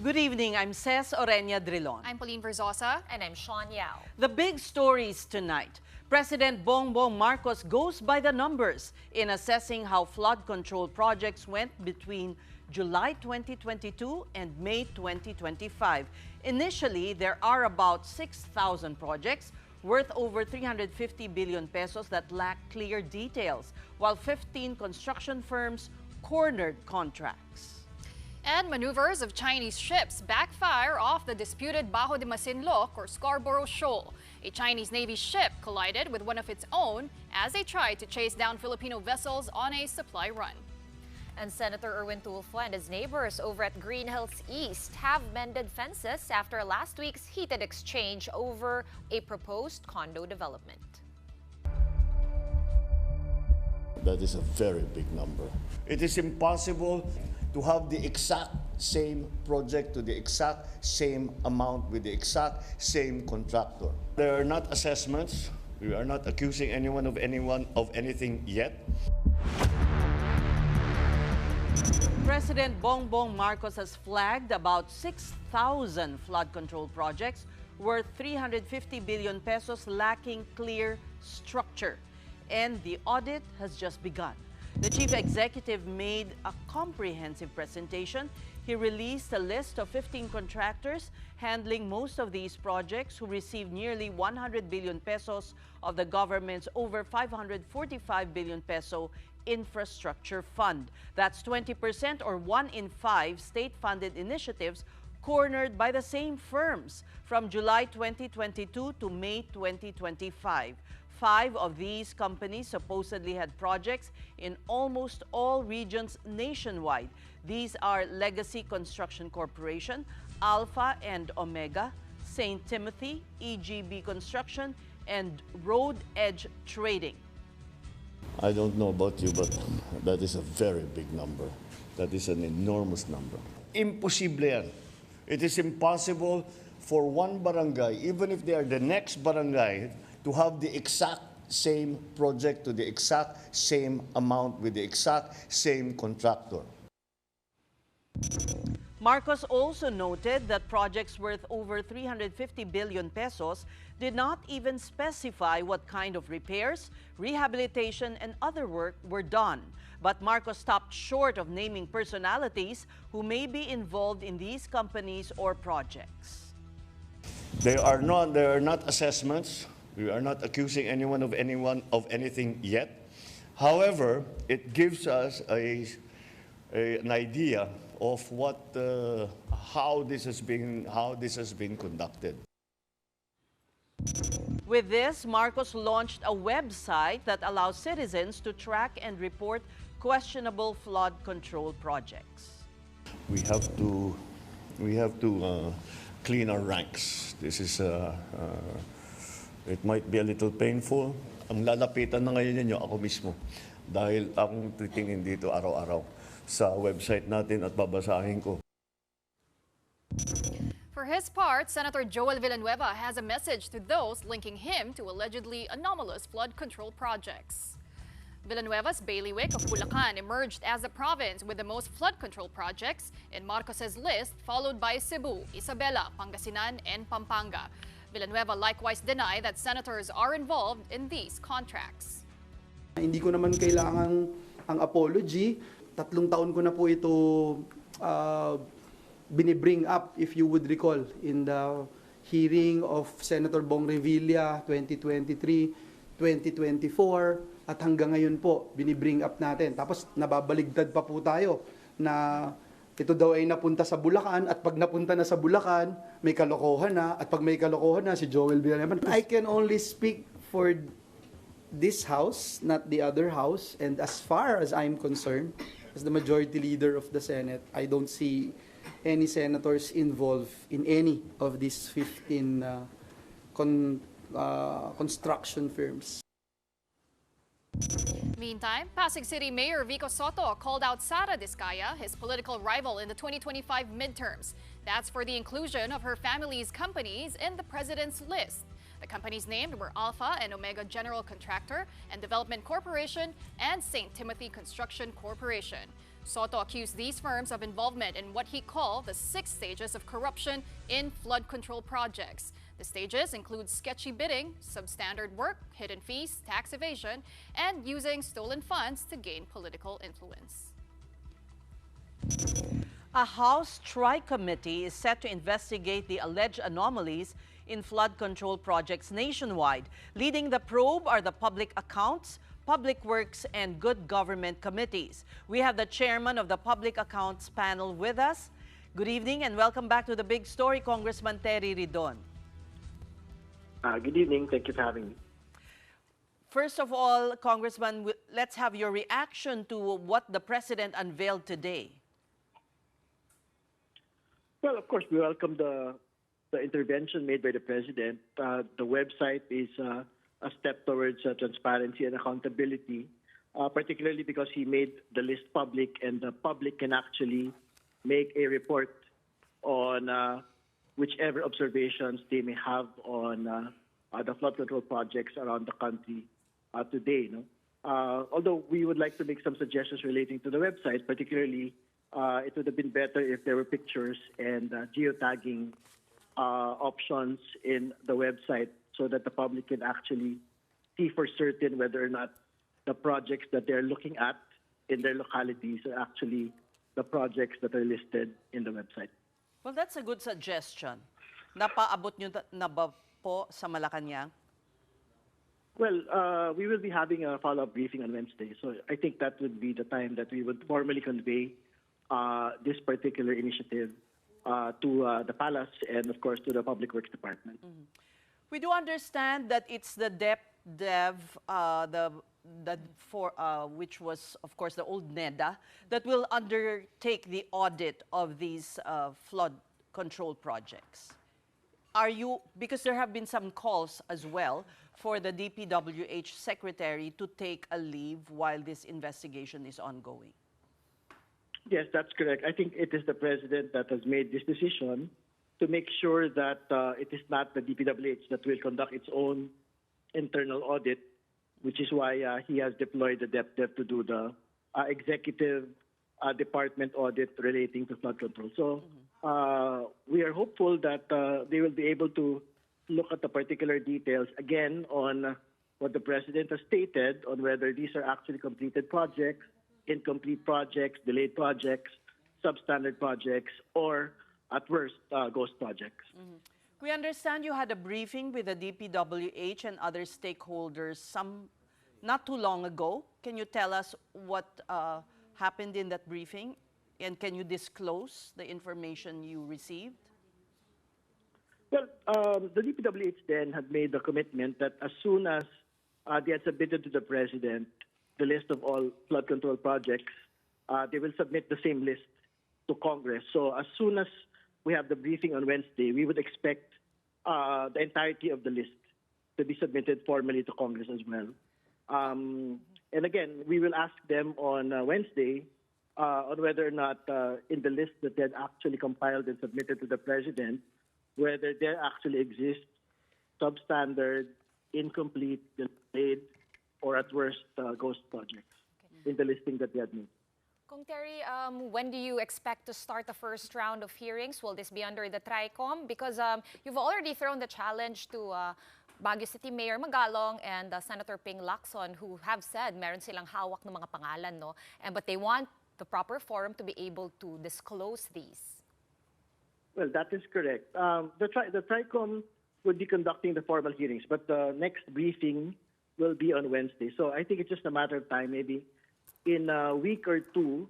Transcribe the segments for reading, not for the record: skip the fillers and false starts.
Good evening, I'm Ces Oreña-Drilon. I'm Pauline Verzosa. And I'm Shawn Yao. The big stories tonight. President Bongbong Marcos goes by the numbers in assessing how flood control projects went between July 2022 and May 2025. Initially, there are about 6,000 projects worth over 350 billion pesos that lack clear details, while 15 construction firms cornered contracts. And maneuvers of Chinese ships backfire off the disputed Bajo de Masinloc or Scarborough Shoal. A Chinese Navy ship collided with one of its own as they tried to chase down Filipino vessels on a supply run. And Senator Erwin Tulfo and his neighbors over at Greenhills East have mended fences after last week's heated exchange over a proposed condo development. That is a very big number. It is impossible to have the exact same project to the exact same amount with the exact same contractor. There are not assessments. We are not accusing anyone of anything yet. President Bongbong Marcos has flagged about 6,000 flood control projects worth 350 billion pesos lacking clear structure. And the audit has just begun. The chief executive made a comprehensive presentation. He released a list of 15 contractors handling most of these projects who received nearly 100 billion pesos of the government's over 545 billion peso infrastructure fund. That's 20% or 1 in 5 state-funded initiatives cornered by the same firms from July 2022 to May 2025. 5 of these companies supposedly had projects in almost all regions nationwide. These are Legacy Construction Corporation, Alpha and Omega, St. Timothy, EGB Construction, and Road Edge Trading. I don't know about you, but that is a very big number. That is an enormous number. Imposible yan. It is impossible for one barangay, even if they are the next barangay, to have the exact same project to the exact same amount with the exact same contractor. Marcos also noted that projects worth over 350 billion pesos did not even specify what kind of repairs, rehabilitation, and other work were done. But Marcos stopped short of naming personalities who may be involved in these companies or projects. There are not assessments. We are not accusing anyone of anything yet. However, it gives us an idea of how this has been conducted. With this, Marcos launched a website that allows citizens to track and report questionable flood control projects. We have to clean our ranks. This is it might be a little painful. Ang lalapitan na ngayon ninyo ako mismo dahil akong titingin dito araw-araw sa website natin at babasahin ko. For his part, Senator Joel Villanueva has a message to those linking him to allegedly anomalous flood control projects. Villanueva's bailiwick of Bulacan emerged as the province with the most flood control projects in Marcos's list, followed by Cebu, Isabela, Pangasinan, and Pampanga. Villanueva likewise denied that senators are involved in these contracts. Hindi ko naman kailangan ang apology. 3 taon ko na po ito binibring up, if you would recall, in the hearing of Senator Bong Revilla 2023, 2024, at hanggang ngayon po binibring up natin. Tapos nababaligtad pa po tayo na ito daw ay napunta sa Bulacan, at pag napunta na sa Bulacan, may kalokohan na, at pag may kalokohan na, si Joel Villanueva. I can only speak for this house, not the other house, and as far as I'm concerned, as the majority leader of the Senate, I don't see any senators involved in any of these 15 construction firms. Meantime, Pasig City Mayor Vico Soto called out Sara Diskaya, his political rival in the 2025 midterms. That's for the inclusion of her family's companies in the president's list. The companies named were Alpha and Omega General Contractor and Development Corporation and St. Timothy Construction Corporation. Soto accused these firms of involvement in what he called the 6 stages of corruption in flood control projects. The stages include sketchy bidding, substandard work, hidden fees, tax evasion, and using stolen funds to gain political influence. A House Tri-Committee is set to investigate the alleged anomalies in flood control projects nationwide. Leading the probe are the Public Accounts, Public Works, and Good Government Committees. We have the chairman of the Public Accounts panel with us. Good evening and welcome back to The Big Story, Congressman Terry Ridon. Good evening. Thank you for having me. First of all, Congressman, let's have your reaction to what the President unveiled today. Well, of course, we welcome the intervention made by the President. The website is a step towards transparency and accountability, particularly because he made the list public and the public can actually make a report on whichever observations they may have on the flood control projects around the country today. Although we would like to make some suggestions relating to the website, particularly it would have been better if there were pictures and geotagging options in the website so that the public can actually see for certain whether or not the projects that they're looking at in their localities are actually the projects that are listed in the website. Well, that's a good suggestion. Napaabot nyo na ba po sa Malacanang? Well, we will be having a follow-up briefing on Wednesday, so I think that would be the time that we would formally convey this particular initiative to the Palace and, of course, to the Public Works Department. Mm-hmm. We do understand that it's the DepDev, which was, of course, the old NEDA, that will undertake the audit of these flood control projects. Are you, because there have been some calls as well for the DPWH Secretary to take a leave while this investigation is ongoing? Yes, that's correct. I think it is the President that has made this decision to make sure that it is not the DPWH that will conduct its own internal audit, which is why he has deployed the DepDev to do the executive department audit relating to flood control. So we are hopeful that they will be able to look at the particular details, again, on what the President has stated on whether these are actually completed projects, incomplete projects, delayed projects, substandard projects, or at worst, ghost projects. Mm-hmm. We understand you had a briefing with the DPWH and other stakeholders not too long ago. Can you tell us what happened in that briefing? And can you disclose the information you received? Well, the DPWH then had made the commitment that as soon as they had submitted to the President the list of all flood control projects, they will submit the same list to Congress. So as soon as we have the briefing on Wednesday, we would expect the entirety of the list to be submitted formally to Congress as well. And again, we will ask them on Wednesday on whether or not in the list that they had actually compiled and submitted to the President, whether there actually exists substandard, incomplete, delayed, or at worst, ghost projects in the listing that they had made. Kung Terry, when do you expect to start the first round of hearings? Will this be under the TRICOM? Because you've already thrown the challenge to Baguio City Mayor Magalong and Senator Ping Lacson, who have said meron silang hawak ng mga pangalan, no? But they want the proper forum to be able to disclose these. Well, that is correct. The TRICOM would be conducting the formal hearings, but the next briefing will be on Wednesday. So I think it's just a matter of time. Maybe in a week or two,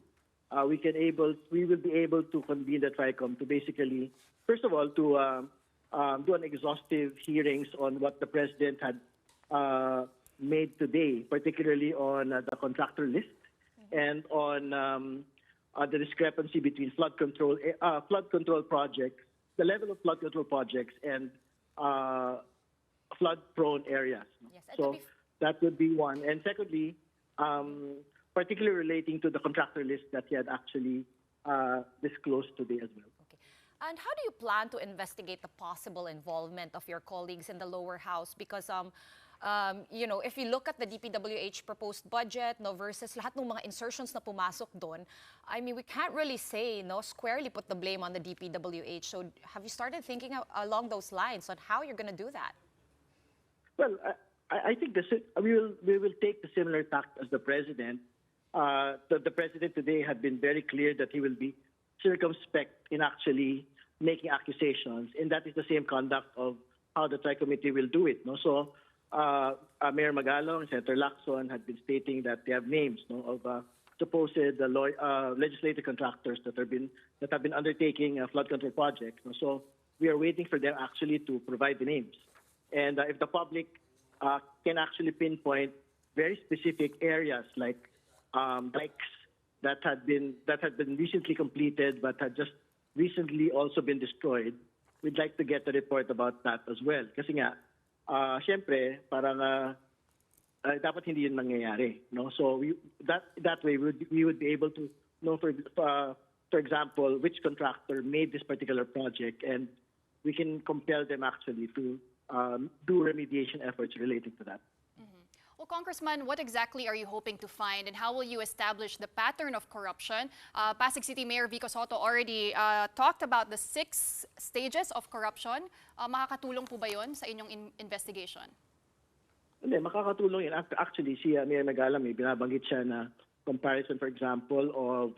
we will be able to convene the TRICOM to basically, first of all, to do an exhaustive hearings on what the President had made today, particularly on the contractor list and on the discrepancy between flood control projects, the level of flood control projects, and flood-prone areas. Yes, so that would be one. And secondly, particularly relating to the contractor list that he had actually disclosed today as well. Okay. And how do you plan to investigate the possible involvement of your colleagues in the lower house? Because, you know, if you look at the DPWH proposed budget, no, versus lahat ng mga insertions na pumasok doon, I mean, we can't really say, no, squarely put the blame on the DPWH. So have you started thinking along those lines on how you're going to do that? Well, I think we will take the similar tact as the president. The president today had been very clear that he will be circumspect in actually making accusations, and that is the same conduct of how the Tri-Committee will do it. No? So Mayor Magalong and Senator Lacson had been stating that they have names, no, of supposed legislative contractors that have been undertaking flood control projects. No? So we are waiting for them actually to provide the names. And if the public can actually pinpoint very specific areas like dikes that had been recently completed but had just recently also been destroyed, we'd like to get a report about that as well. Kasi nga, syempre, parang dapat hindi yun mangyayari. No? So that way we would be able to know, for example, which contractor made this particular project, and we can compel them actually to do remediation efforts related to that. Well, Congressman, what exactly are you hoping to find, and how will you establish the pattern of corruption? Pasig City Mayor Vico Soto already talked about the 6 stages of corruption. Makakatulong po ba yun sa inyong investigation? Hindi, makakatulong yun. Actually, si Mayor Magalang, may binabanggit siya na comparison, for example, of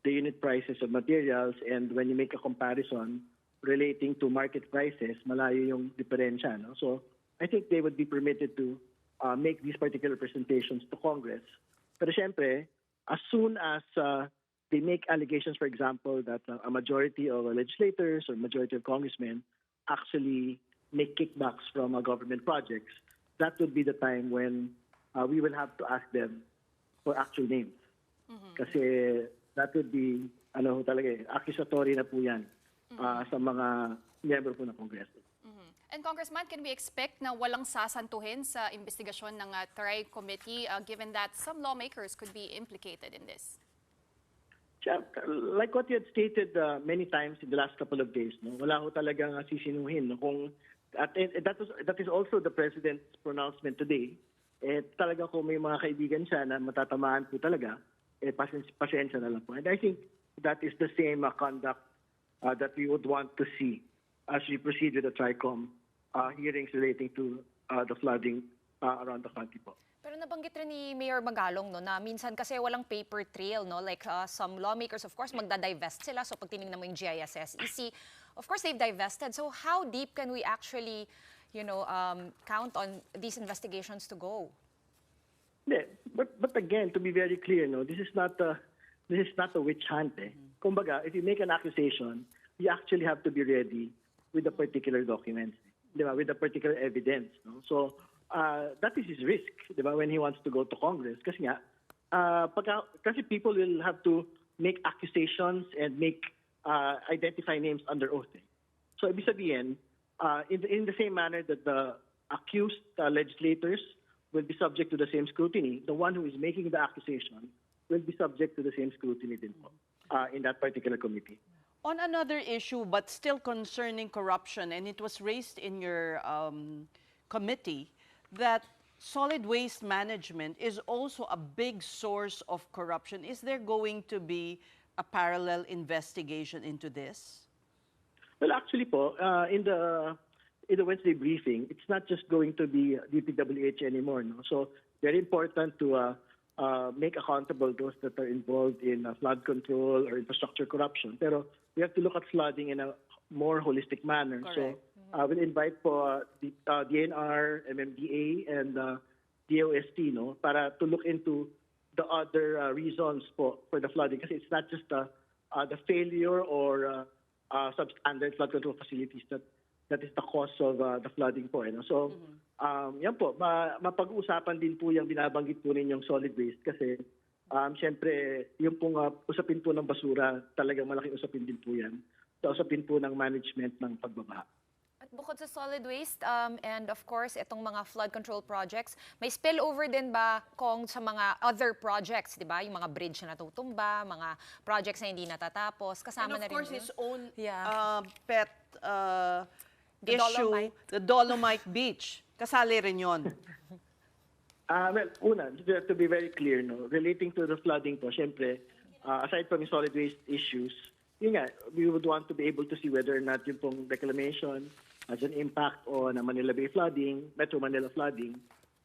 the unit prices of materials, and when you make a comparison relating to market prices, malayo yung diferensya. No? So I think they would be permitted to make these particular presentations to Congress. Pero syempre, as soon as they make allegations, for example, that a majority of legislators or majority of congressmen actually make kickbacks from government projects, that would be the time when we will have to ask them for actual names. Kasi that would be, accusatory na po yan sa mga miyembro po ng Kongreso. And Congressman, can we expect na walang sasantuhin sa investigasyon ng Tri-Committee given that some lawmakers could be implicated in this? Like what you had stated many times in the last couple of days, no? Wala ho talagang sisinuhin. No? That is also the President's pronouncement today. Talaga kung may mga kaibigan siya na matatamaan po talaga, pasensya na lang po. And I think that is the same conduct that we would want to see as we proceed with the TRICOM hearings relating to the flooding around the country po. Pero nabanggit rin ni Mayor Magalong, no, na minsan kasi walang paper trail, no, like some lawmakers, of course, magda-divest sila. So pag tinignan mo yung GIS SEC, of course, they've divested. So how deep can we actually, count on these investigations to go? Yeah, but again, to be very clear, no, this is not a witch hunt. Kumbaga, if you make an accusation, you actually have to be ready with the particular documents, with the particular evidence. No? So that is his risk, when he wants to go to Congress. Kasi kasi people will have to make accusations and identify names under oath. So ibig sabihin, in the same manner that the accused legislators will be subject to the same scrutiny, the one who is making the accusation will be subject to the same scrutiny din po, in that particular committee. On another issue, but still concerning corruption, and it was raised in your committee, that solid waste management is also a big source of corruption. Is there going to be a parallel investigation into this? Well, actually po, in the Wednesday briefing, it's not just going to be DPWH anymore. No? So very important to make accountable those that are involved in flood control or infrastructure corruption. Pero we have to look at flooding in a more holistic manner. Correct. So we'll invite po the DNR, MMDA, and DOST, no, para to look into the other reasons for the flooding. Kasi it's not just the failure or substandard flood control facilities that is the cause of the flooding po. So, yan po, mapag-uusapan din po yung binabanggit po rin yung solid waste kasi siyempre, yung pong usapin po ng basura, talagang malaking usapin din po yan. Sa usapin po ng management ng pagbabaha. Bukod sa solid waste and of course itong mga flood control projects, may spillover din ba kung sa mga other projects, di ba? Yung mga bridge na natutumba, mga projects na hindi natatapos, kasama And na of rin course, yun? his own Yeah. pet The issue, Dolomite. the Dolomite Beach. Kasali rin yun. Well, una, to be very clear, no, relating to the flooding po, syempre, aside from the solid waste issues, yun nga, we would want to be able to see whether or not yung pong reclamation has an impact on Manila Bay flooding, Metro Manila flooding.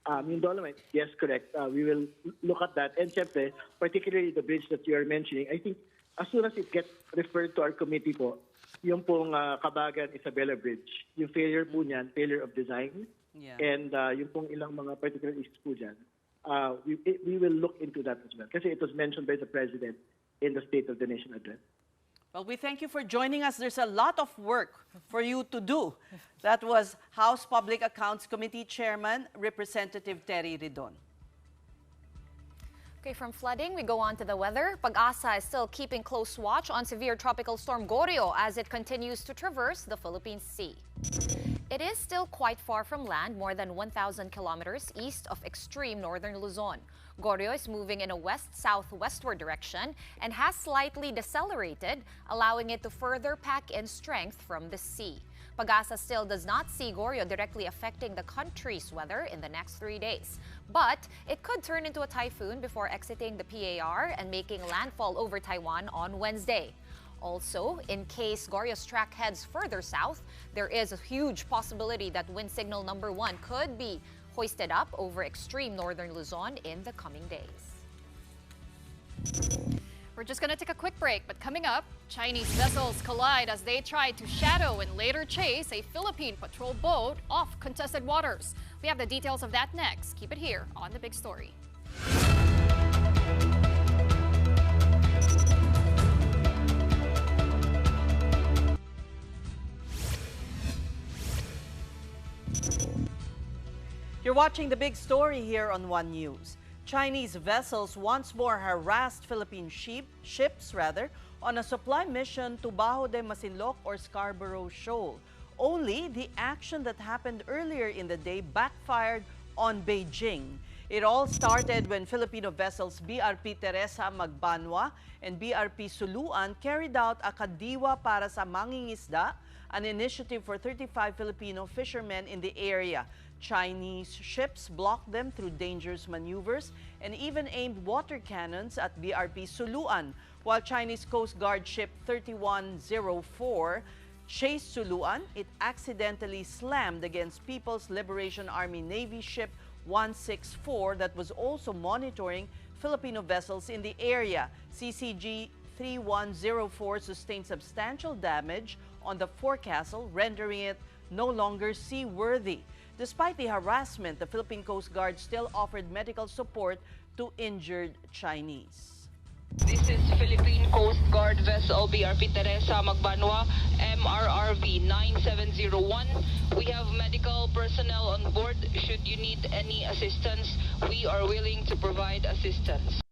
Yung Dolomite, yes, correct. We will look at that. And syempre, particularly the bridge that you are mentioning, I think as soon as it gets referred to our committee po, yung pong Kabagan Isabela Bridge, yung failure po niyan, failure of design, Yeah. and yung pong ilang mga particular issues po dyan, we will look into that as well. Kasi it was mentioned by the President in the State of the Nation address. Well, we thank you for joining us. There's a lot of work for you to do. That was House Public Accounts Committee Chairman, Representative Terry Ridon. Okay, from flooding, we go on to the weather. Pag-asa is still keeping close watch on severe tropical storm Goryo as it continues to traverse the Philippine Sea. It is still quite far from land, more than 1,000 kilometers east of extreme northern Luzon. Goryo is moving in a west-southwestward direction and has slightly decelerated, allowing it to further pack in strength from the sea. Pag-asa still does not see Goryo directly affecting the country's weather in the next 3 days. But it could turn into a typhoon before exiting the PAR and making landfall over Taiwan on Wednesday. Also, in case Goryo's track heads further south, there is a huge possibility that wind signal number 1 could be hoisted up over extreme northern Luzon in the coming days. We're just going to take a quick break, but coming up, Chinese vessels collide as they try to shadow and later chase a Philippine patrol boat off contested waters. We have the details of that next. Keep it here on The Big Story. You're watching The Big Story here on One News. Chinese vessels once more harassed Philippine ships on a supply mission to Bajo de Masinloc or Scarborough Shoal. Only the action that happened earlier in the day backfired on Beijing. It all started when Filipino vessels BRP Teresa Magbanwa and BRP Suluan carried out a kadiwa para sa mangingisda, an initiative for 35 Filipino fishermen in the area. Chinese ships blocked them through dangerous maneuvers and even aimed water cannons at BRP Suluan, while Chinese Coast Guard ship 3104 chased Suluan. It accidentally slammed against People's Liberation Army Navy ship 164 that was also monitoring Filipino vessels in the area. CCG 3104 sustained substantial damage on the forecastle, rendering it no longer seaworthy. Despite the harassment, the Philippine Coast Guard still offered medical support to injured Chinese. This is Philippine Coast Guard vessel BRP Teresa Magbanwa, MRRV 9701. We have medical personnel on board. Should you need any assistance, we are willing to provide assistance.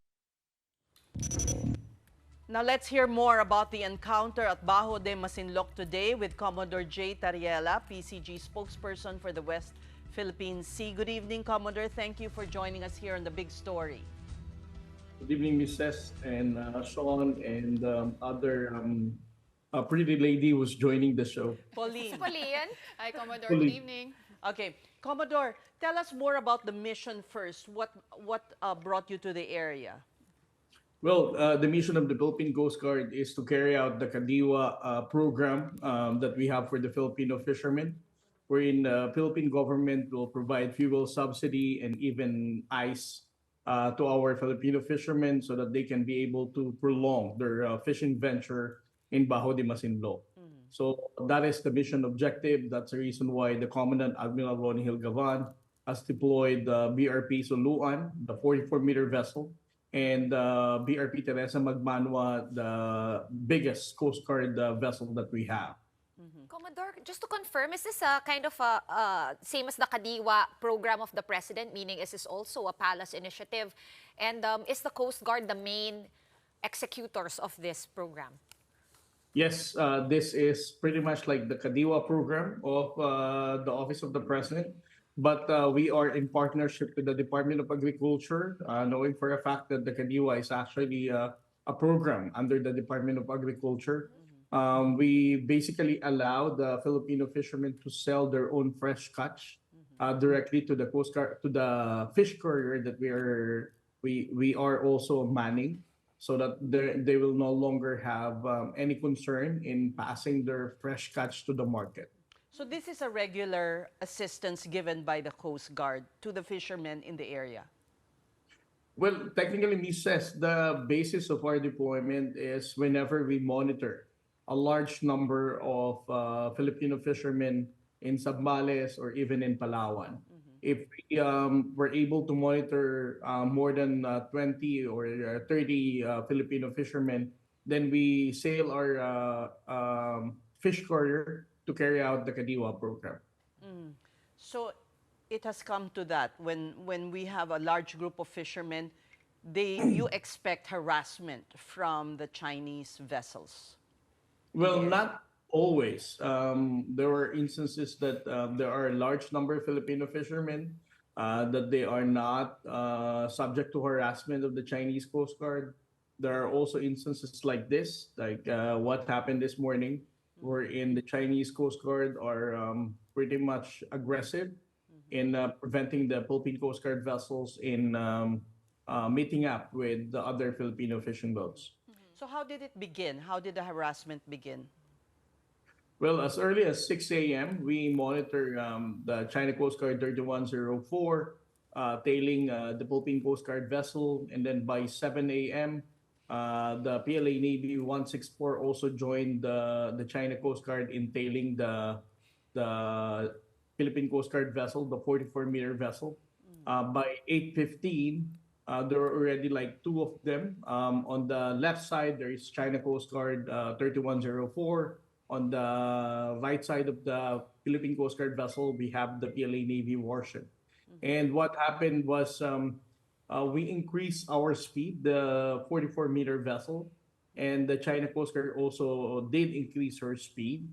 Now let's hear more about the encounter at Bajo de Masinloc today with Commodore J. Tariela, PCG spokesperson for the West Philippine Sea. Good evening, Commodore. Thank you for joining us here on The Big Story. Good evening, Mrs. and Shawn and other pretty lady who's joining the show. Pauline. Pauline? Hi, Commodore. Pauline. Good evening. Okay, Commodore, tell us more about the mission first. What brought you to the area? Well, the mission of the Philippine Coast Guard is to carry out the Kadiwa program that we have for the Filipino fishermen, wherein the Philippine government will provide fuel subsidy and even ice to our Filipino fishermen so that they can be able to prolong their fishing venture in Bajo de Masinloc. So that is the mission objective. That's the reason why the Commandant Admiral Ronnie Hilgavan has deployed the BRP Suluan, the 44-meter vessel, and BRP Teresa Magbanwa, the biggest Coast Guard vessel that we have. Commodore, just to confirm, is this a kind of a same as the Kadiwa program of the President, meaning is this also a palace initiative? And is the Coast Guard the main executors of this program? Yes, this is pretty much like the Kadiwa program of the Office of the President, but we are in partnership with the Department of Agriculture, knowing for a fact that the Kadiwa is actually a program under the Department of Agriculture. We basically allow the Filipino fishermen to sell their own fresh catch directly to the Coast Guard, to the fish courier that we are also manning, so that they will no longer have any concern in passing their fresh catch to the market. So this is a regular assistance given by the Coast Guard to the fishermen in the area. Well, technically, Ms. says the basis of our deployment is whenever we monitor a large number of Filipino fishermen in Zambales or even in Palawan. If we were able to monitor more than 20 or 30 Filipino fishermen, then we sail our fish courier to carry out the Kadiwa program. So it has come to that. When we have a large group of fishermen, you expect harassment from the Chinese vessels. Well, not always. There were instances that there are a large number of Filipino fishermen that they are not subject to harassment of the Chinese Coast Guard. There are also instances like this, like what happened this morning, wherein the Chinese Coast Guard are pretty much aggressive in preventing the Philippine Coast Guard vessels in meeting up with the other Filipino fishing boats. So how did it begin? How did the harassment begin? Well, as early as 6 a.m., we monitor the China Coast Guard 3104 tailing the Philippine Coast Guard vessel. And then by 7 a.m., the PLA Navy 164 also joined the China Coast Guard in tailing the Philippine Coast Guard vessel, the 44-meter vessel. By 8:15, there were already like two of them. On the left side, there is China Coast Guard 3104. On the right side of the Philippine Coast Guard vessel, we have the PLA Navy warship. And what happened was we increased our speed, the 44-meter vessel, and the China Coast Guard also did increase her speed.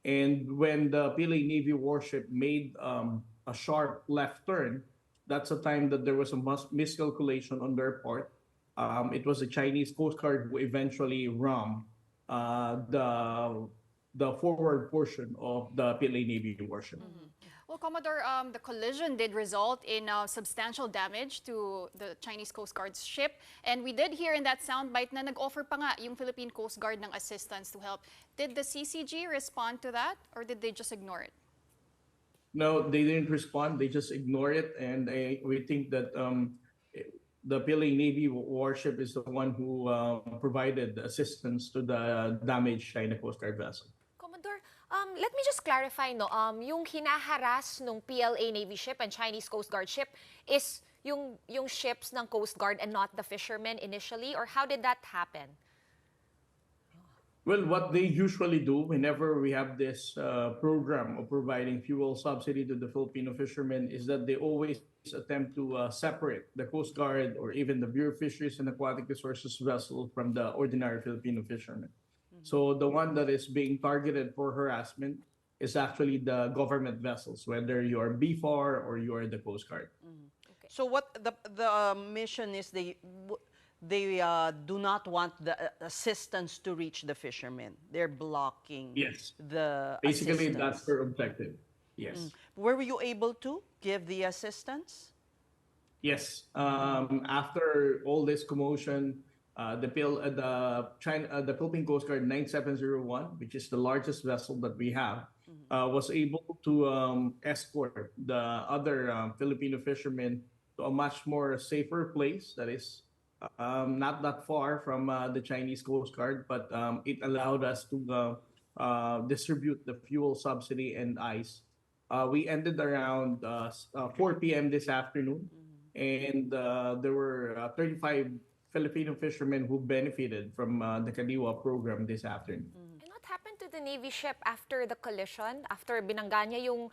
And when the PLA Navy warship made a sharp left turn, that's the time that there was a miscalculation on their part. It was the Chinese Coast Guard who eventually rammed the forward portion of the PLA Navy warship. Well, Commodore, the collision did result in substantial damage to the Chinese Coast Guard's ship. And we did hear in that soundbite na nag-offer pa nga yung Philippine Coast Guard ng assistance to help. Did the CCG respond to that, or did they just ignore it? No, they didn't respond. They just ignored it. And we think that the PLA Navy warship is the one who provided assistance to the damaged China Coast Guard vessel. Commodore, let me just clarify, no? Yung hinaharas ng PLA Navy ship and Chinese Coast Guard ship is yung ships ng Coast Guard and not the fishermen initially, or how did that happen? Well, what they usually do whenever we have this program of providing fuel subsidy to the Filipino fishermen is that they always attempt to separate the Coast Guard or even the Bureau of Fisheries and Aquatic Resources vessel from the ordinary Filipino fishermen. So the one that is being targeted for harassment is actually the government vessels, whether you are BFAR or you are the Coast Guard. Okay. So what the mission is, they do not want the assistance to reach the fishermen. They're blocking the Basically, assistance. that's their objective. Yes. Were you able to give the assistance? Yes. After all this commotion, the Philippine Coast Guard 9701, which is the largest vessel that we have, was able to escort the other Filipino fishermen to a much more safer place that is not that far from the Chinese Coast Guard, but it allowed us to distribute the fuel subsidy and ice. We ended around 4 p.m. this afternoon, and there were 35 Filipino fishermen who benefited from the Kadiwa program this afternoon. And what happened to the Navy ship after the collision? After binangga niya yung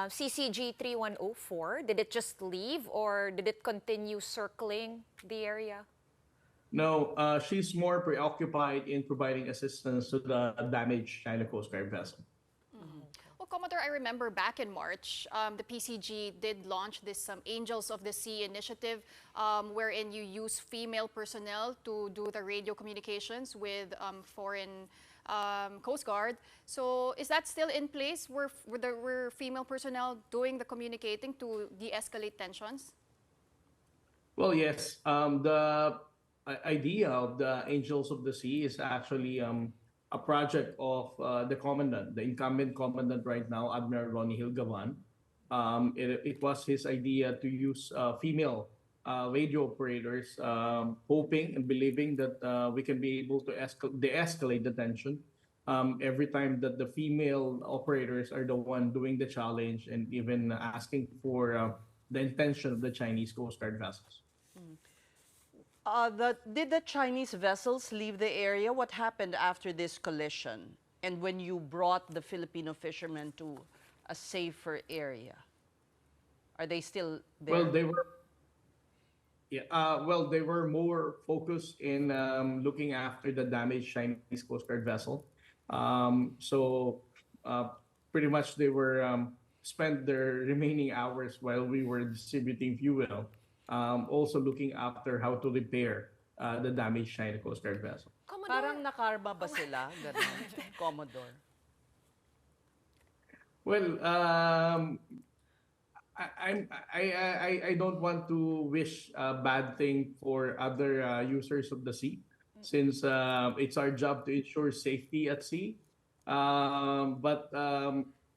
CCG 3104, did it just leave or did it continue circling the area? No, she's more preoccupied in providing assistance to the damaged China Coast Guard vessel. Well, Commodore, I remember back in March, the PCG did launch this Angels of the Sea initiative, wherein you use female personnel to do the radio communications with foreign Coast Guard. So is that still in place? Were female personnel doing the communicating to de-escalate tensions? Well, yes. The idea of the Angels of the Sea is actually a project of the commandant, the incumbent commandant right now, Admiral Ronnie Hilgavan. It was his idea to use female radio operators, hoping and believing that we can be able to de-escalate the tension every time that the female operators are the one doing the challenge and even asking for the intention of the Chinese Coast Guard vessels. Did the Chinese vessels leave the area? What happened after this collision? And when you brought the Filipino fishermen to a safer area? Are they still there? Well, they were. Yeah. They were more focused in looking after the damaged Chinese Coast Guard vessel. Pretty much they were spent their remaining hours while we were distributing fuel. Also looking after how to repair the damaged China Coast Guard vessel. Parang nakarma ba sila? Ganun, Commodore. Well, I don't want to wish a bad thing for other users of the sea, since it's our job to ensure safety at sea.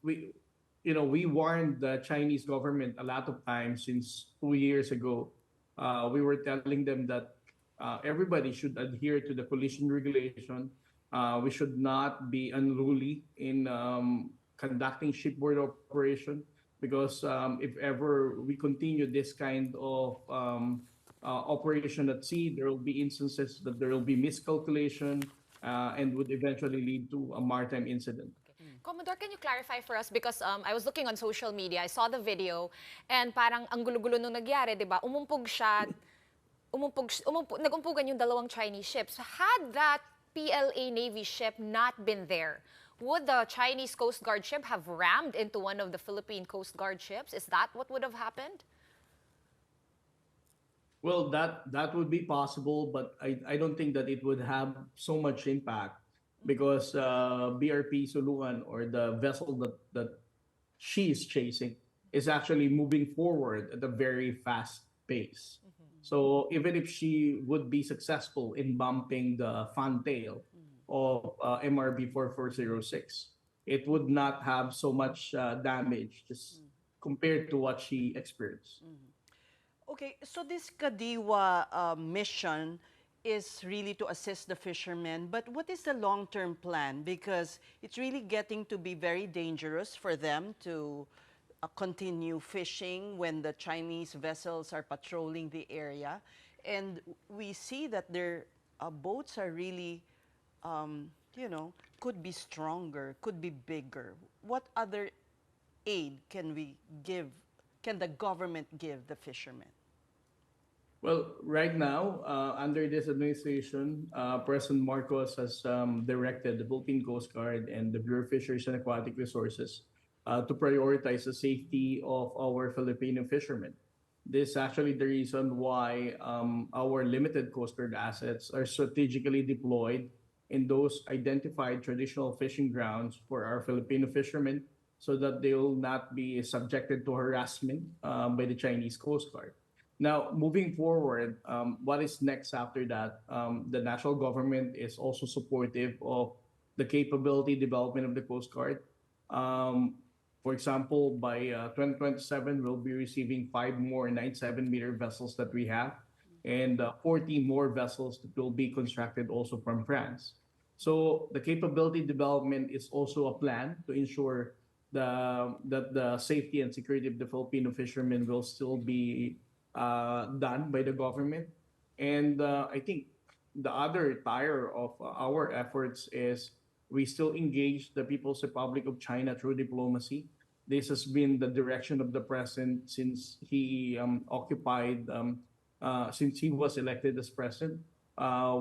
We warned the Chinese government a lot of times since 2 years ago. We were telling them that everybody should adhere to the collision regulation. We should not be unruly in conducting shipboard operation, because if ever we continue this kind of operation at sea, there will be instances that there will be miscalculation and would eventually lead to a maritime incident. Commodore, can you clarify for us? Because I was looking on social media, I saw the video, and parang ang gulo-gulo nung nagyari, di ba? Umumpog siya, nagumpugan yung dalawang Chinese ships. Had that PLA Navy ship not been there, would the Chinese Coast Guard ship have rammed into one of the Philippine Coast Guard ships? Is that what would have happened? Well, that would be possible, but I don't think that it would have so much impact, because BRP Suluan, or the vessel that she is chasing, is actually moving forward at a very fast pace. So even if she would be successful in bumping the fantail of MRB 4406, it would not have so much damage just compared to what she experienced. Okay, so this Kadiwa mission is really to assist the fishermen, but what is the long-term plan? Because it's really getting to be very dangerous for them to continue fishing when the Chinese vessels are patrolling the area. And we see that their boats are really, could be stronger, could be bigger. What other aid can the government give the fishermen? Well, right now, under this administration, President Marcos has directed the Philippine Coast Guard and the Bureau of Fisheries and Aquatic Resources to prioritize the safety of our Filipino fishermen. This is actually the reason why our limited Coast Guard assets are strategically deployed in those identified traditional fishing grounds for our Filipino fishermen, so that they will not be subjected to harassment by the Chinese Coast Guard. Now, moving forward, what is next after that? The national government is also supportive of the capability development of the Coast Guard. For example, by 2027, we'll be receiving 5 more 97-meter vessels that we have, and 40 more vessels that will be constructed also from France. So the capability development is also a plan to ensure that the safety and security of the Filipino fishermen will still be done by the government. And I think the other tire of our efforts is we still engage the People's Republic of China through diplomacy. This has been the direction of the president since he was elected as president.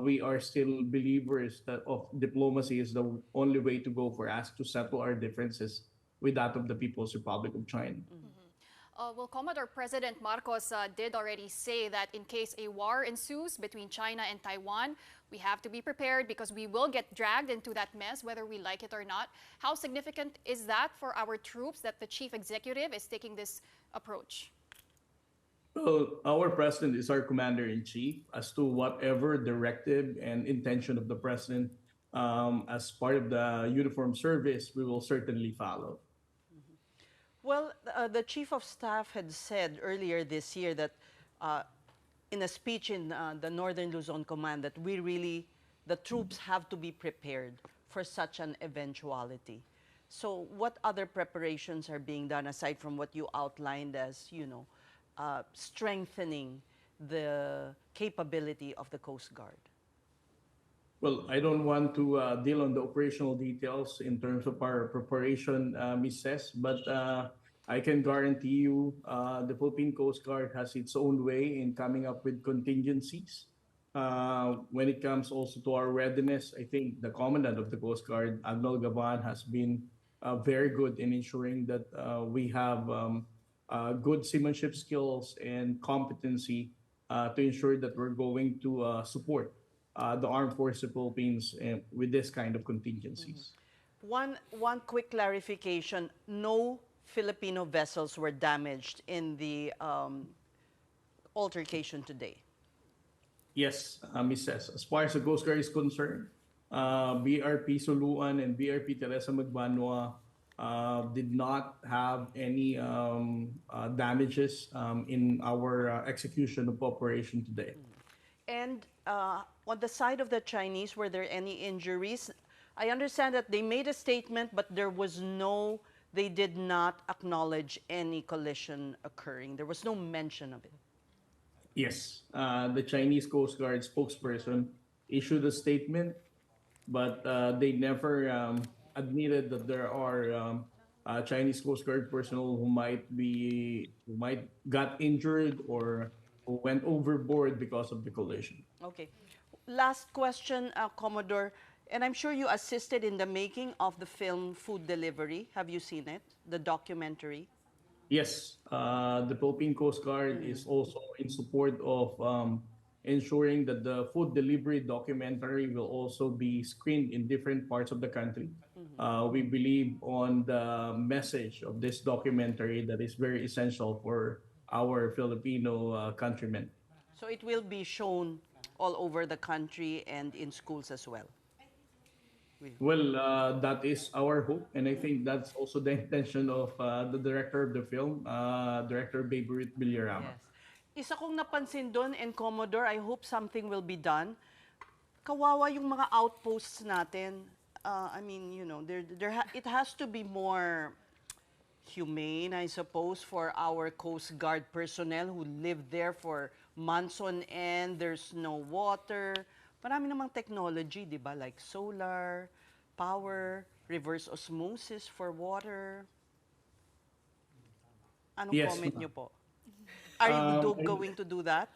we are still believers that of diplomacy is the only way to go for us to settle our differences with that of the People's Republic of China. Well, Commodore, President Marcos did already say that in case a war ensues between China and Taiwan, we have to be prepared because we will get dragged into that mess, whether we like it or not. How significant is that for our troops that the chief executive is taking this approach? Well, our president is our commander-in-chief. As to whatever directive and intention of the president as part of the uniform service, we will certainly follow. Well, the Chief of Staff had said earlier this year that in a speech in the Northern Luzon Command that the troops have to be prepared for such an eventuality. So what other preparations are being done aside from what you outlined as, strengthening the capability of the Coast Guard? Well, I don't want to deal on the operational details in terms of our preparation, Ms. Ces, but I can guarantee you the Philippine Coast Guard has its own way in coming up with contingencies. When it comes also to our readiness, I think the Commandant of the Coast Guard, Admiral Gavan, has been very good in ensuring that we have good seamanship skills and competency to ensure that we're going to support the armed forces of the Philippines with this kind of contingencies. One quick clarification: no Filipino vessels were damaged in the altercation today. Yes, Ms. Ces. As far as the Coast Guard is concerned, BRP Suluan and BRP Teresa Magbanua did not have any damages in our execution of operation today. And on the side of the Chinese, were there any injuries? I understand that they made a statement, but they did not acknowledge any collision occurring. There was no mention of it. Yes, the Chinese Coast Guard spokesperson issued a statement, but they never admitted that there are Chinese Coast Guard personnel who might got injured or who went overboard because of the collision. Okay. Last question, Commodore, and I'm sure you assisted in the making of the film Food Delivery. Have you seen it, the documentary? Yes, the Philippine Coast Guard is also in support of ensuring that the food delivery documentary will also be screened in different parts of the country. We believe on the message of this documentary that is very essential for our Filipino countrymen. So it will be shown all over the country and in schools as well? Well, that is our hope, and I think that's also the intention of the director of the film, Director Baby Villarama. Yes. Isa kong napansin doon, and Commodore, I hope something will be done. Kawawa yung mga outposts natin. I mean, it has to be more humane, I suppose, for our Coast Guard personnel who live there for months on end. There's no water. Marami namang technology, di ba? Like solar, power, reverse osmosis for water. Anong comment nyo po? Are you going to do that?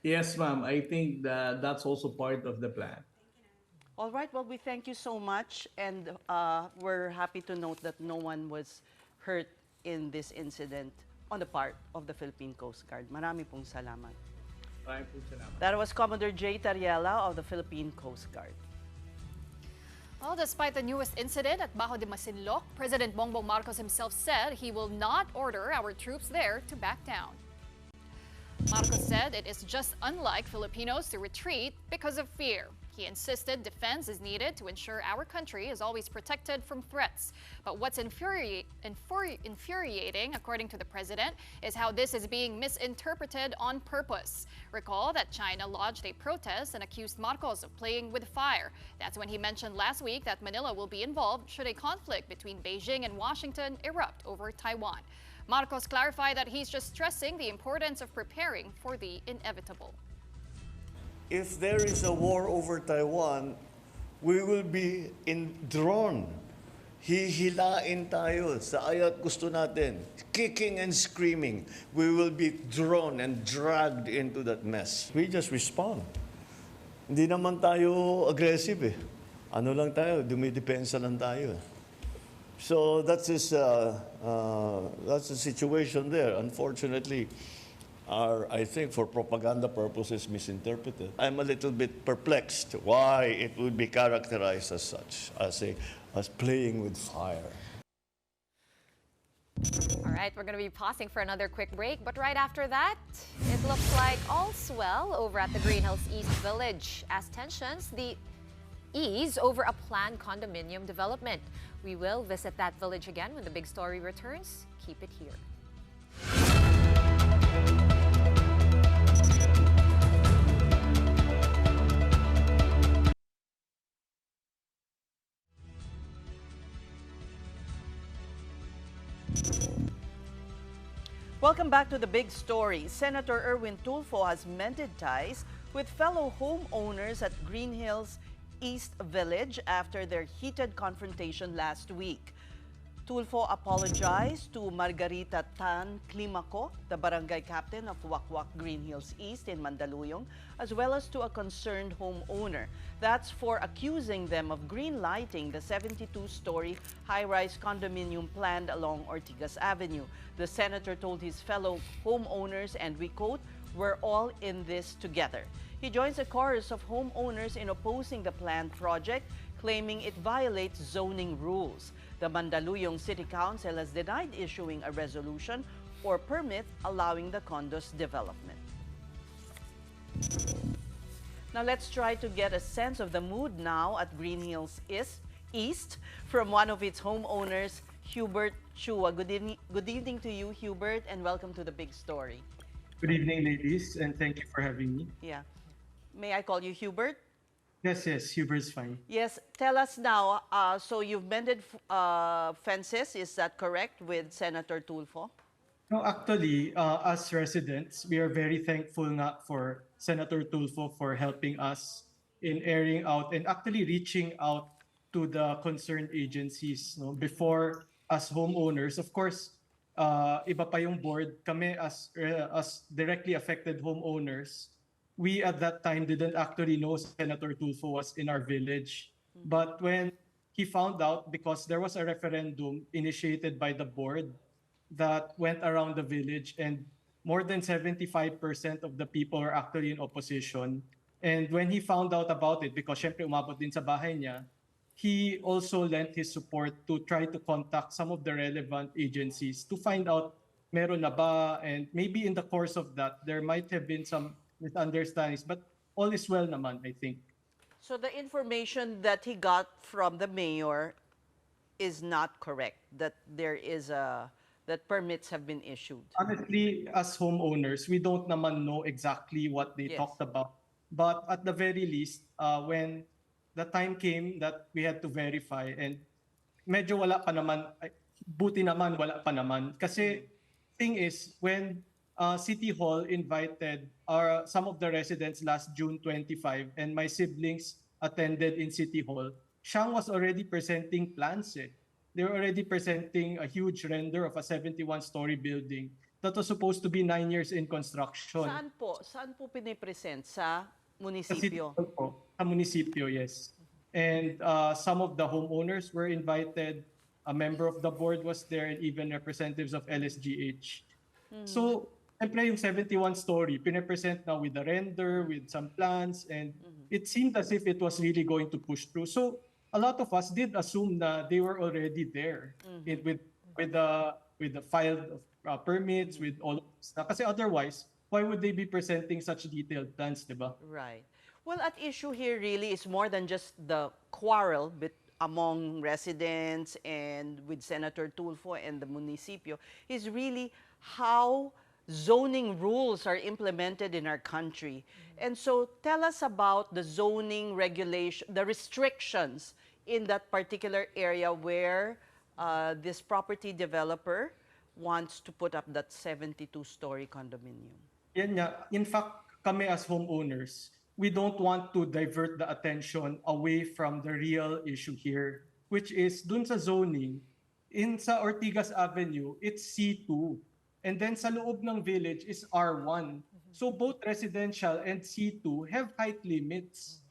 Yes, ma'am. I think that's also part of the plan. All right. Well, we thank you so much. And we're happy to note that no one was hurt in this incident on the part of the Philippine Coast Guard. Marami pong salamat. That was Commodore J. Tariela of the Philippine Coast Guard. Well, despite the newest incident at Bajo de Masinloc, President Bongbong Marcos himself said he will not order our troops there to back down. Marcos said it is just unlike Filipinos to retreat because of fear. He insisted defense is needed to ensure our country is always protected from threats. But what's infuriating, according to the president, is how this is being misinterpreted on purpose. Recall that China lodged a protest and accused Marcos of playing with fire. That's when he mentioned last week that Manila will be involved should a conflict between Beijing and Washington erupt over Taiwan. Marcos clarified that he's just stressing the importance of preparing for the inevitable. If there is a war over Taiwan, we will be drawn. Hihilain tayo sa aya't gusto natin. Kicking and screaming. We will be drawn and dragged into that mess. We just respond. Hindi naman tayo aggressive eh. Ano lang tayo, dumidepensa lang tayo. So that's the situation there. Unfortunately, I think for propaganda purposes, misinterpreted. I'm a little bit perplexed why it would be characterized as such, as playing with fire. All right, we're going to be pausing for another quick break, but right after that, it looks like all's well over at the Greenhills East Village as tensions ease over a planned condominium development. We will visit that village again when the big story returns. Keep it here. Welcome back to the big story. Senator Erwin Tulfo has mended ties with fellow homeowners at Greenhills East Village after their heated confrontation last week. Tulfo apologized to Margarita Tan Climaco, the barangay captain of Wakwak Greenhills East in Mandaluyong, as well as to a concerned homeowner. That's for accusing them of greenlighting the 72-story high-rise condominium planned along Ortigas Avenue. The senator told his fellow homeowners, and we quote, "We're all in this together." He joins a chorus of homeowners in opposing the planned project, claiming it violates zoning rules. The Mandaluyong City Council has denied issuing a resolution or permit allowing the condo's development. Now let's try to get a sense of the mood now at Greenhills East from one of its homeowners, Hubert Chua. Good evening to you, Hubert, and welcome to the big story. Good evening, ladies, and thank you for having me. Yeah. May I call you Hubert? Yes, Huber's fine. Yes, tell us now, so you've mended fences, is that correct, with Senator Tulfo? No, actually, as residents, we are very thankful for Senator Tulfo for helping us in airing out and actually reaching out to the concerned agencies. No? Before, as homeowners, of course, iba pa yung board, kami as directly affected homeowners, we at that time didn't actually know Senator Tulfo was in our village. But when he found out, because there was a referendum initiated by the board that went around the village, and more than 75% of the people are actually in opposition. And when he found out about it, because syempre umabot din sa bahay niya, he also lent his support to try to contact some of the relevant agencies to find out meron na ba, and maybe in the course of that, there might have been some misunderstandings, but all is well naman, I think. So the information that he got from the mayor is not correct, that there is that permits have been issued. Honestly, as homeowners, we don't naman know exactly what they talked about. But at the very least, when the time came that we had to verify, and medyo wala pa naman, buti naman wala pa naman. Kasi thing is, when City Hall invited some of the residents last June 25, and my siblings attended in City Hall, Shang was already presenting plans. They were already presenting a huge render of a 71-story building that was supposed to be 9 years in construction. Saan po? Saan po pinipresent? Sa munisipyo? Sa City Hall po. Sa munisipyo, yes. And some of the homeowners were invited. A member of the board was there, and even representatives of LSGH. So, siyempre yung 71-story, pinipresent now with the render, with some plans, and it seemed as if it was really going to push through. So, a lot of us did assume that they were already there with the filed permits, with all of this. Kasi otherwise, why would they be presenting such detailed plans, diba? Right. Well, at issue here really is more than just the quarrel among residents and with Senator Tulfo and the municipio, is really how zoning rules are implemented in our country. And so tell us about the zoning regulation, the restrictions in that particular area where this property developer wants to put up that 72-story condominium. Yan nga. In fact, kami as homeowners, we don't want to divert the attention away from the real issue here, which is dun sa zoning, sa Ortigas Avenue, it's C2. And then sa loob ng village is R1. So both residential and C2 have height limits.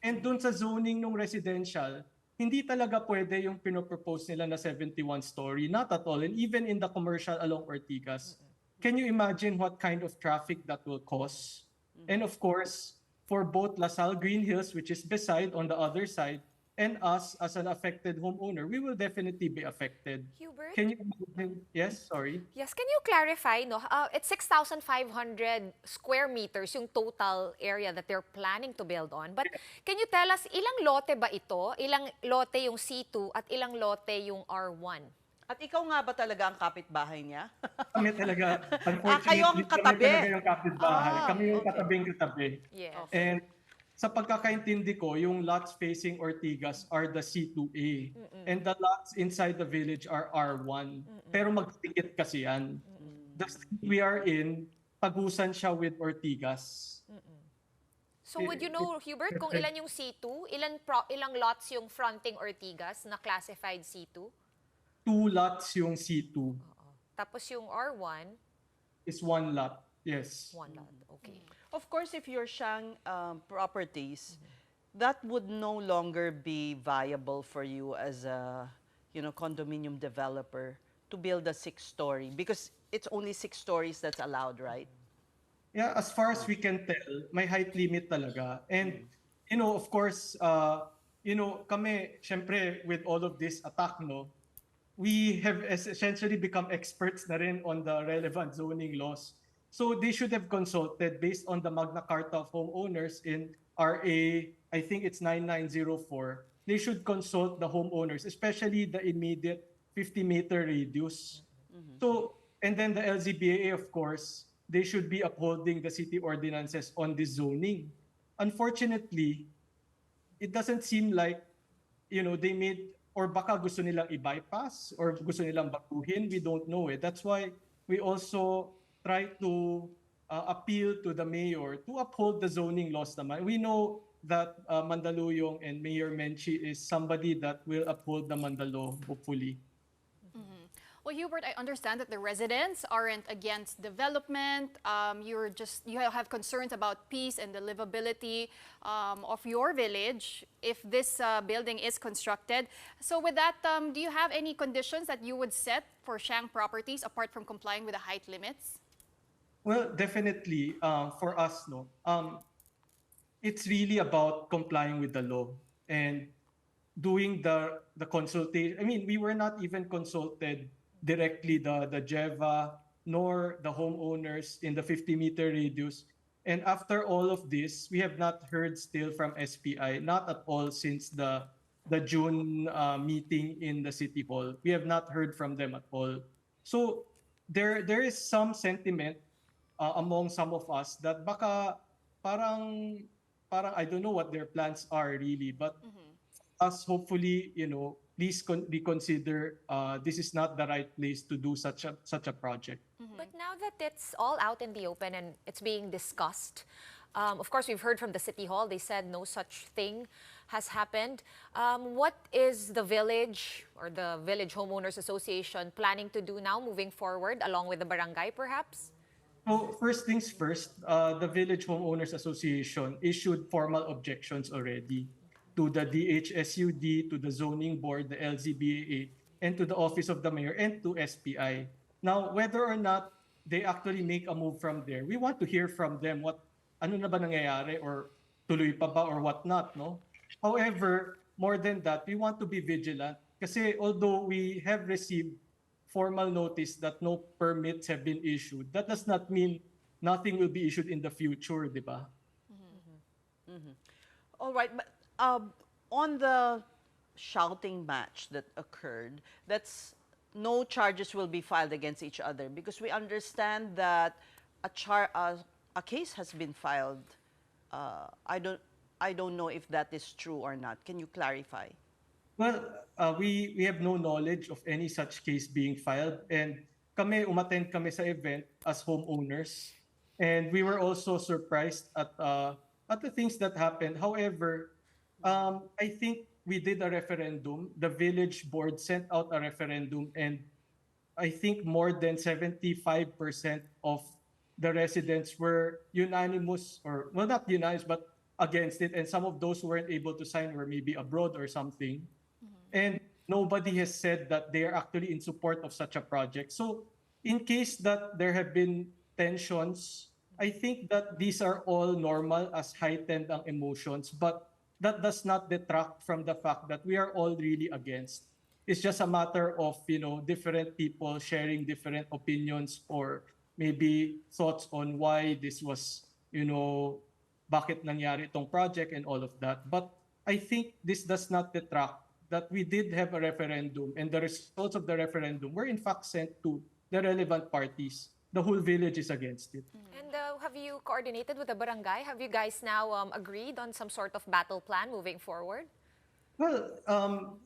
And dun sa zoning ng residential, hindi talaga pwede yung pinopropose nila na 71-story. Not at all. And even in the commercial along Ortigas, can you imagine what kind of traffic that will cause? And of course, for both LaSalle Greenhills, which is beside on the other side, and us as an affected homeowner, we will definitely be affected. Hubert? Can you imagine? Yes, sorry. Yes, can you clarify, no? It's 6,500 square meters yung total area that they're planning to build on. But can you tell us, ilang lote ba ito? Ilang lote yung C2 at ilang lote yung R1? At ikaw nga ba talaga ang kapitbahay niya? Kami talaga, kayo ang unfortunately, katabi. kami talaga yung kapitbahay. Kami yung okay. katabing-katabi. Yes. And sa pagkakaintindi ko, yung lots facing Ortigas are the C2A. And the lots inside the village are R1. Pero magtikit kasi yan. The street we are in, pagusan siya with Ortigas. So would you know, Hubert, kung ilan yung C2? Ilang lots yung fronting Ortigas na classified C2? 2 lots yung C2. Tapos yung R1? Is 1 lot. Yes. 1 lot, okay. Of course, if you're Shawn properties, that would no longer be viable for you as a condominium developer to build a 6-story because it's only 6 stories that's allowed, right? Yeah, as far as we can tell, may height limit talaga. And, of course, kami, syempre, with all of this attack, we have essentially become experts na rin on the relevant zoning laws. So they should have consulted based on the Magna Carta of Homeowners in RA, I think it's 9904. They should consult the homeowners, especially the immediate 50-meter radius. So, and then the LZBAA, of course, they should be upholding the city ordinances on this zoning. Unfortunately, it doesn't seem like, they made, or baka gusto nilang i-bypass, or gusto nilang baguhin, we don't know it. That's why we also try to appeal to the mayor to uphold the zoning laws naman. We know that Mandaluyong and Mayor Menchie is somebody that will uphold the Mandalo, hopefully. Well, Hubert, I understand that the residents aren't against development. You have concerns about peace and the livability of your village if this building is constructed. So with that, do you have any conditions that you would set for Shawn properties apart from complying with the height limits? Well, definitely, for us, it's really about complying with the law and doing the consultation. I mean, we were not even consulted directly, the JEVA, nor the homeowners in the 50-meter radius. And after all of this, we have not heard still from SPI, not at all since the June meeting in the City Hall. We have not heard from them at all. So there is some sentiment among some of us that baka parang I don't know what their plans are really, but us hopefully, please reconsider this is not the right place to do such a project. But now that it's all out in the open and it's being discussed, of course, we've heard from the City Hall, they said no such thing has happened. What is the village or the Village Homeowners Association planning to do now moving forward, along with the barangay perhaps? So first things first, the Village Homeowners Association issued formal objections already to the DHSUD, to the Zoning Board, the LZBAA, and to the Office of the Mayor, and to SPI. Now, whether or not they actually make a move from there, we want to hear from them ano na ba nangyayari or tuloy pa ba or whatnot, no? However, more than that, we want to be vigilant kasi although we have received formal notice that no permits have been issued, that does not mean nothing will be issued in the future, di ba? All right, but on the shouting match that occurred, no charges will be filed against each other because we understand that a case has been filed. I don't know if that is true or not. Can you clarify? Well, we have no knowledge of any such case being filed, and umattend kami sa event as homeowners, and we were also surprised at the things that happened. However, I think we did a referendum. The village board sent out a referendum, and I think more than 75% of the residents were unanimous, or well, not unanimous, but against it, and some of those who weren't able to sign were maybe abroad or something. And nobody has said that they are actually in support of such a project. So in case that there have been tensions, I think that these are all normal as heightened ang emotions, but that does not detract from the fact that we are all really against. It's just a matter of, different people sharing different opinions or maybe thoughts on why this was, bakit nangyari itong project and all of that. But I think this does not detract that we did have a referendum, and the results of the referendum were in fact sent to the relevant parties. The whole village is against it. And have you coordinated with the barangay? Have you guys now agreed on some sort of battle plan moving forward? Well,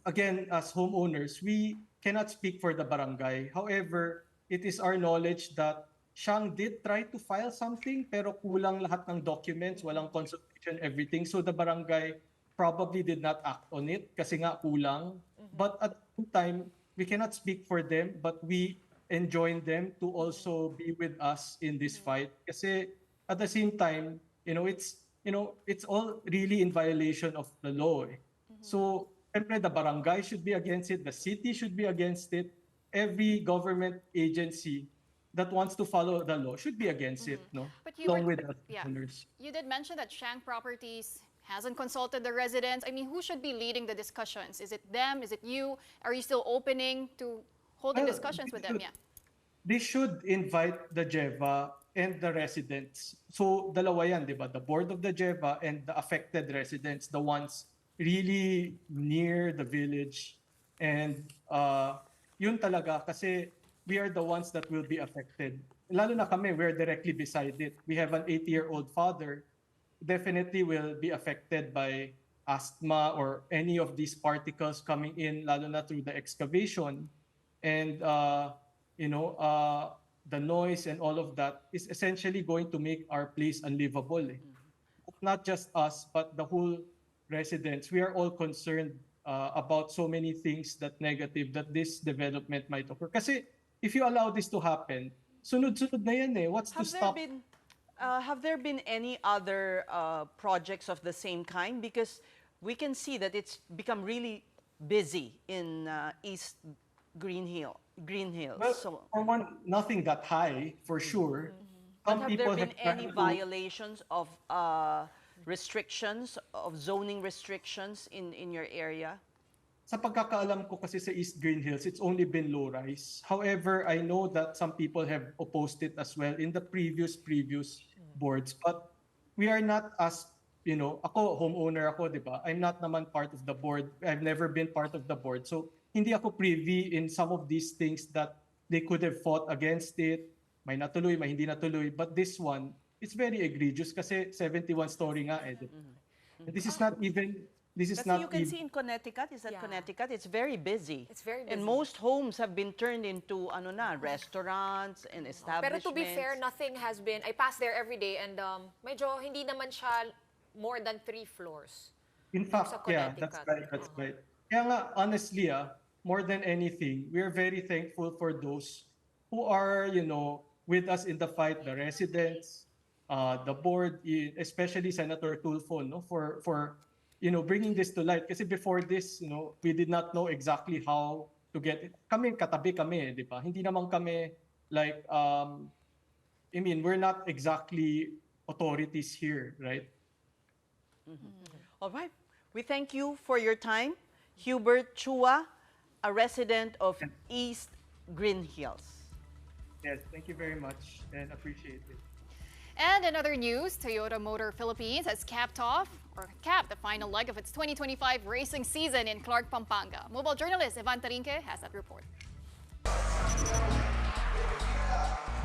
again, as homeowners, we cannot speak for the barangay. However, it is our knowledge that Shawn did try to file something, pero kulang lahat ng documents, walang consultation, everything. So the barangay probably did not act on it kasi nga kulang. But at the same time, we cannot speak for them, but we enjoin them to also be with us in this fight. Kasi at the same time, it's all really in violation of the law. So, the barangay should be against it, the city should be against it, every government agency that wants to follow the law should be against it, no? But along with us owners. You did mention that Shank Properties hasn't consulted the residents. I mean, who should be leading the discussions? Is it them? Is it you? Are you still opening to holding discussions with them? Yeah. They should invite the JEVA and the residents. So, dalawa yan, di ba? The board of the JEVA and the affected residents, the ones really near the village. And yun talaga, kasi we are the ones that will be affected. Lalo na kami, we're directly beside it. We have an 80-year-old father, definitely will be affected by asthma or any of these particles coming in, lalo na through the excavation. And, the noise and all of that is essentially going to make our place unlivable. Not just us, but the whole residents. We are all concerned about so many things that negative, that this development might occur. Kasi if you allow this to happen, sunod-sunod na yan eh. What's to stop? Have there been any other projects of the same kind? Because we can see that it's become really busy in East Greenhills. Well, So, for one, nothing that high, for sure. but have there been any violations of restrictions, of zoning restrictions in your area? Sa pagkakaalam ko kasi sa East Greenhills, it's only been low-rise. However, I know that some people have opposed it as well in the previous boards. But we are not as, ako, homeowner ako, di ba? I'm not naman part of the board. I've never been part of the board. So, hindi ako privy in some of these things that they could have fought against it. May natuloy, may hindi natuloy. But this one, it's very egregious kasi 71-story nga eh. This is not even... You can see in Connecticut, Connecticut? It's very busy. It's very busy. And most homes have been turned into restaurants and establishments. Pero to be fair, nothing has been... I pass there every day and medyo hindi naman siya more than 3 floors. In fact, yeah, that's right. Kaya nga, honestly, more than anything, we are very thankful for those who are, with us in the fight, the residents, the board, especially Senator Tulfo, for bringing this to light. Kasi before this, we did not know exactly how to get it. Kami, katabi kami, di ba? Hindi naman kami, we're not exactly authorities here, right? All right. We thank you for your time. Hubert Chua, a resident of East Greenhills. Yes, thank you very much and appreciate it. And in other news, Toyota Motor Philippines has capped the final leg of its 2025 racing season in Clark, Pampanga. Mobile journalist Ivan Tarinque has that report.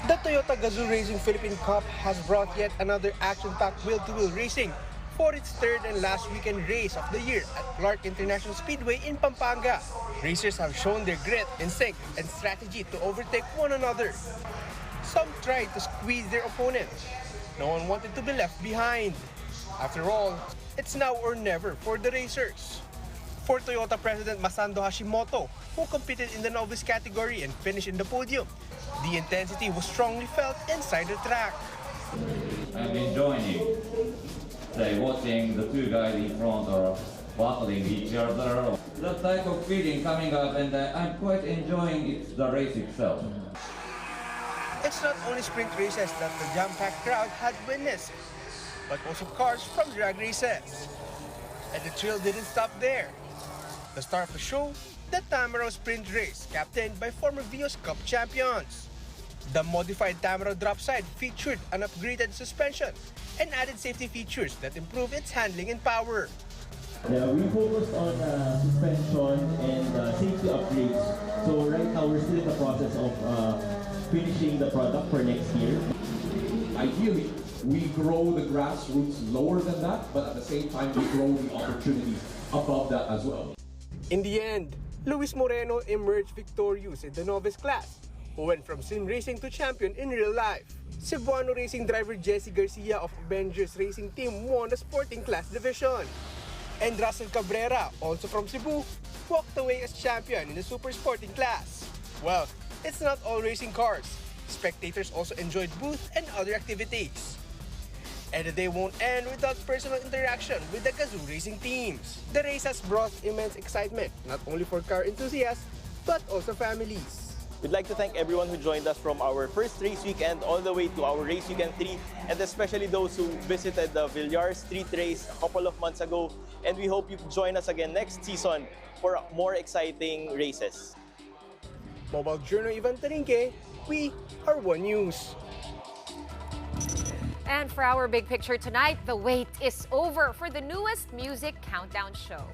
The Toyota Gazoo Racing Philippine Cup has brought yet another action-packed wheel-to-wheel racing for its third and last weekend race of the year at Clark International Speedway in Pampanga. Racers have shown their grit, instinct, and strategy to overtake one another. Some tried to squeeze their opponents. No one wanted to be left behind. After all, it's now or never for the racers. For Toyota President Masando Hashimoto, who competed in the novice category and finished in the podium, The intensity was strongly felt inside the track. I'm enjoying it. Say, watching the two guys in front are battling each other. That type of feeling coming up, and I'm quite enjoying the race itself. It's not only sprint races that the jam-packed crowd had witnessed, but also cars from drag races. And the thrill didn't stop there. The star of the show, the Tamaraw Sprint Race, captained by former Vios Cup champions. The modified Tamaraw drop side featured an upgraded suspension and added safety features that improve its handling and power. Yeah, we focused on suspension and safety upgrades. So right now we're still in the process of finishing the product for next year. Ideally, we grow the grassroots lower than that, but at the same time we grow the opportunities above that as well. In the end, Luis Moreno emerged victorious in the novice class, who went from sim racing to champion in real life. Cebuano racing driver Jesse Garcia of Avengers Racing Team won the sporting class division. And Russell Cabrera, also from Cebu, walked away as champion in the super sporting class. Well, it's not all racing cars. Spectators also enjoyed booth and other activities. And the day won't end without personal interaction with the Kazoo racing teams. The race has brought immense excitement, not only for car enthusiasts, but also families. We'd like to thank everyone who joined us from our first race weekend all the way to our race weekend 3, and especially those who visited the Villar Street race a couple of months ago. And we hope you join us again next season for more exciting races. Mobile Journal Ivan Tarinque, we are One News. And for our big picture tonight, the wait is over for the newest music countdown show.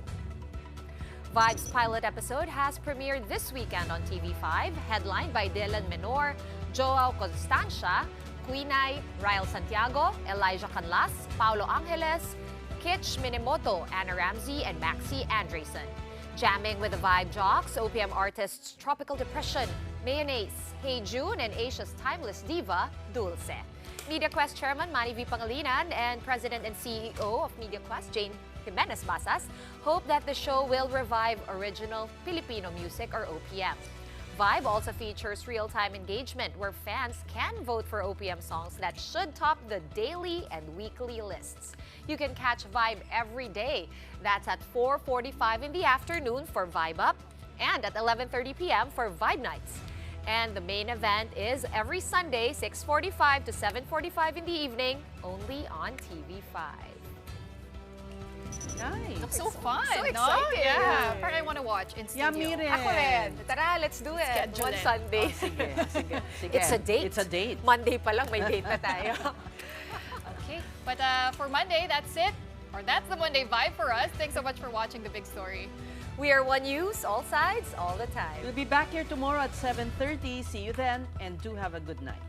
Vibe's pilot episode has premiered this weekend on TV5, headlined by Dylan Menor, Joao Constancia, Quinay, Ryle Santiago, Elijah Canlas, Paulo Angeles, Kitch Minemoto, Anna Ramsey, and Maxi Andresen. Jamming with the Vibe Jocks, OPM artists Tropical Depression, Mayonnaise, Hey June, and Asia's timeless diva, Dulce. MediaQuest Chairman Manny V. Pangilinan and President and CEO of MediaQuest, Jane Jimenez Basas, hope that the show will revive original Filipino music, or OPM. Vibe also features real-time engagement where fans can vote for OPM songs that should top the daily and weekly lists. You can catch Vibe every day. That's at 4:45 in the afternoon for Vibe Up and at 11:30 p.m. for Vibe Nights. And the main event is every Sunday, 6:45 to 7:45 in the evening, only on TV5. Nice. Looks so fun, So no? excited. Yeah, parang I want to watch in studio. Yummy rin. Ako rin. Tara, let's do it. Schedule One it. Sunday. Sige, sige, sige. It's a date. It's a date. Monday pa lang, may date na tayo. Okay, but for Monday, that's it. Or that's the Monday vibe for us. Thanks so much for watching The Big Story. We are One News, all sides, all the time. We'll be back here tomorrow at 7:30. See you then, and do have a good night.